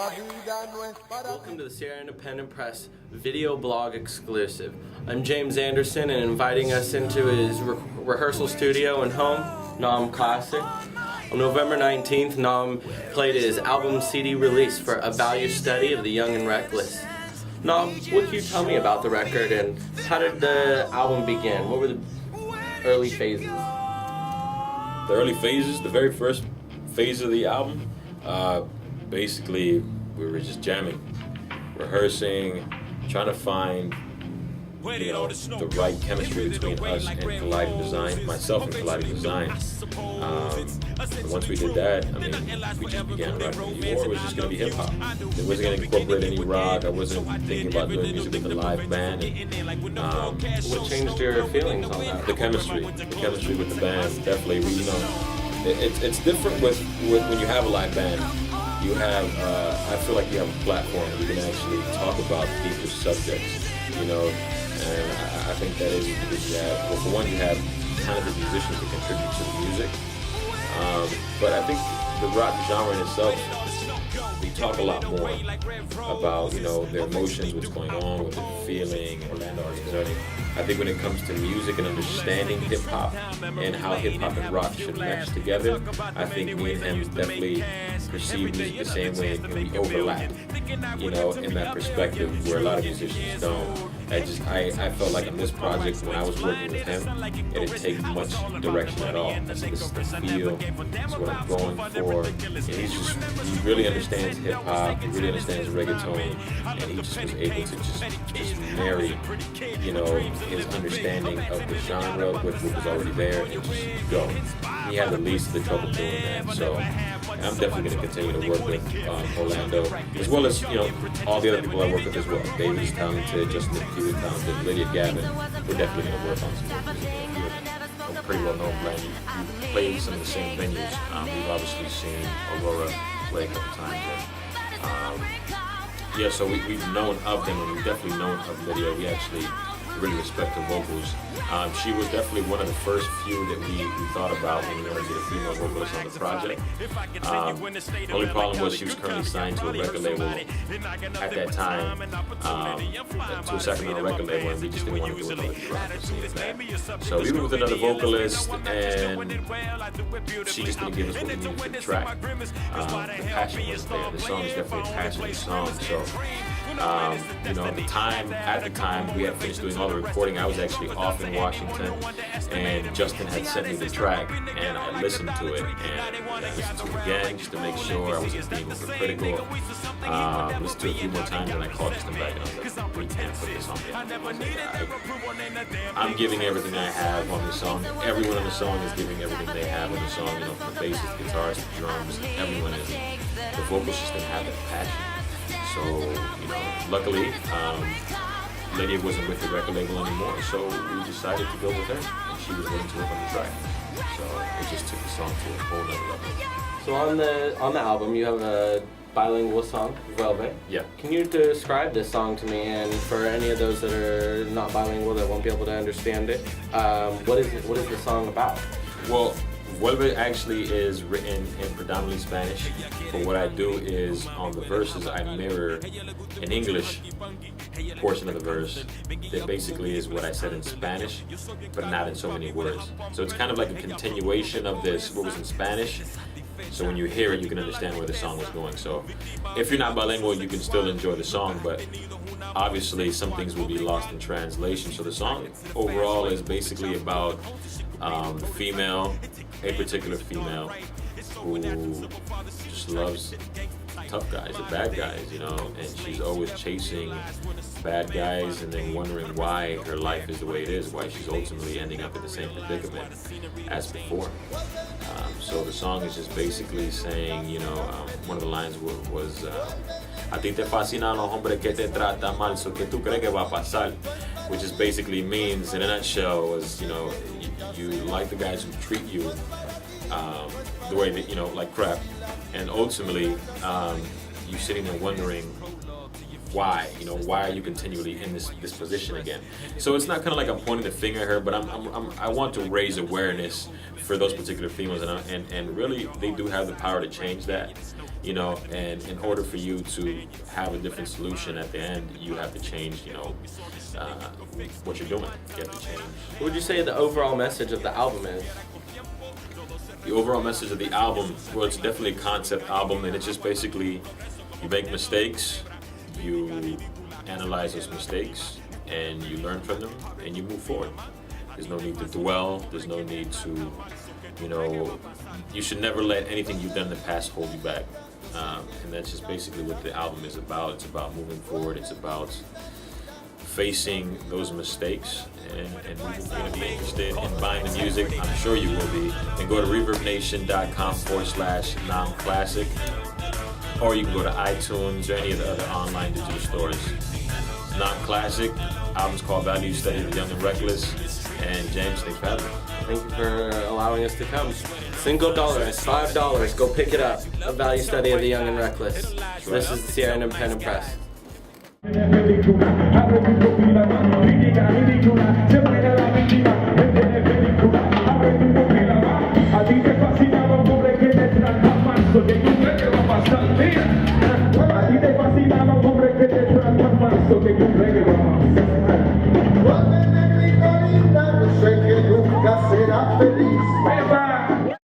Welcome to the Sierra Independent Press video blog exclusive. I'm James Anderson, and inviting us into his rehearsal studio and home, Nam Classic. On November 19th, Nam played his album CD release for A Value Study of the Young and Reckless. Nam, what can you tell me about the record, and how did the album begin? What were the early phases? The early phases, the very first phase of the album, basically we were just jamming, rehearsing, trying to find the right chemistry between us and Colliding Design, myself and Colliding Design. And once we did that, I mean, we just began writing. Before it was just going to be hip hop. It wasn't going to incorporate any rock. I wasn't thinking about doing music with a live band. And, What changed your feelings on that? the chemistry with the band, definitely. It's different with when you have a live band. You have, I feel like you have a platform where you can actually talk about deeper subjects, and I think that is because you have, well, for one, you have kind of the musicians to contribute to the music, but I think the rock genre in itself, we talk a lot more about, their emotions, what's going on, what they're feeling, and I think when it comes to music and understanding hip-hop and how hip-hop and rock should mesh together, I think me and him definitely perceive music the same way, and we overlap, in that perspective where a lot of musicians don't. I felt like in this project, when I was working with him, it didn't take much direction at all. I said, this is the feel, it's what I'm going for, and he really understands hip-hop, he really understands reggaeton, and he just was able to just marry, his understanding of the genre with what was already there and just go. He had the least of the trouble doing that, so I'm definitely going to continue to work with Orlando, as well as, all the other people I work with as well. David's talented, Justin is talented, Lydia Gavin. We're definitely going to work on some more music. We're a pretty well known band. We played some of the same venues. We've obviously seen Aurora play a couple times. So we've known of them, and we've definitely known of Lydia. We actually really respect her vocals. She was definitely one of the first few that we thought about when we wanted to get a female vocalist on the project. The only problem was she was currently signed to a record label at that time, to a Sacramento record label, and we just didn't want to do another drop. So we went with another vocalist, and she just didn't give us what we needed for the track. The passion wasn't there. The song is definitely a passionate song. So, at the time we had finished doing all the recording. I was actually off in Washington, and Justin had sent me the track, and I listened to it, and I listened to it again just to make sure I wasn't being overcritical. Listened to it a few more times, and I called Justin back, and I was like, we can't put this on there. I'm giving everything I have on the song. Everyone on the song is giving everything they have on the song, from the bassist, the guitarist, the drums, everyone is. The vocals just didn't have that passion. So, luckily, Lydia wasn't with the record label anymore, so we decided to go with her, and she was willing to work on the track. So it just took the song to a whole nother level. So on the album, you have a bilingual song, Velvet. Yeah. Can you describe this song to me, and for any of those that are not bilingual that won't be able to understand it, what is the song about? Well, Vuelve actually is written in predominantly Spanish, but what I do is on the verses I mirror an English portion of the verse that basically is what I said in Spanish, but not in so many words. So it's kind of like a continuation of what was in Spanish. So when you hear it, you can understand where the song was going. So if you're not bilingual, you can still enjoy the song, but obviously some things will be lost in translation. So the song overall is basically about a particular female who just loves tough guys, the bad guys, and she's always chasing bad guys and then wondering why her life is the way it is, why she's ultimately ending up in the same predicament as before. So the song is just basically saying, one of the lines was a ti te fascinan los hombres que te tratan mal, so que tú crees que va a pasar, which is basically means, in a nutshell, was, you like the guys who treat you the way that, like crap, and ultimately, you sitting there wondering why? You know, why are you continually in this position again? So it's not kind of like I'm pointing the finger at her, but I want to raise awareness for those particular females, and really they do have the power to change that. You know, and in order for you to have a different solution at the end, you have to change, you know, what you're doing. You have to change. What would you say the overall message of the album is? The overall message of the album, well, it's definitely a concept album, and it's just basically you make mistakes, you analyze those mistakes, and you learn from them, and you move forward. There's no need to dwell. There's no need to, you know, you should never let anything you've done in the past hold you back. And that's just basically what the album is about. It's about moving forward. It's about facing those mistakes. And if you're going to be interested in buying the music, I'm sure you will be. And go to reverbnation.com/nomclassic. Or you can go to iTunes or any of the other online digital stores. It's Nom Classic. Album's called Value Study of the Young and Reckless. And James, thanks for having me. Thank you for allowing us to come. Single dollar is $5. Go pick it up. A Value Study of the Young and Reckless. This is the Sierra Independent Press. A ti te fascinaba un hombre que te transforma, so que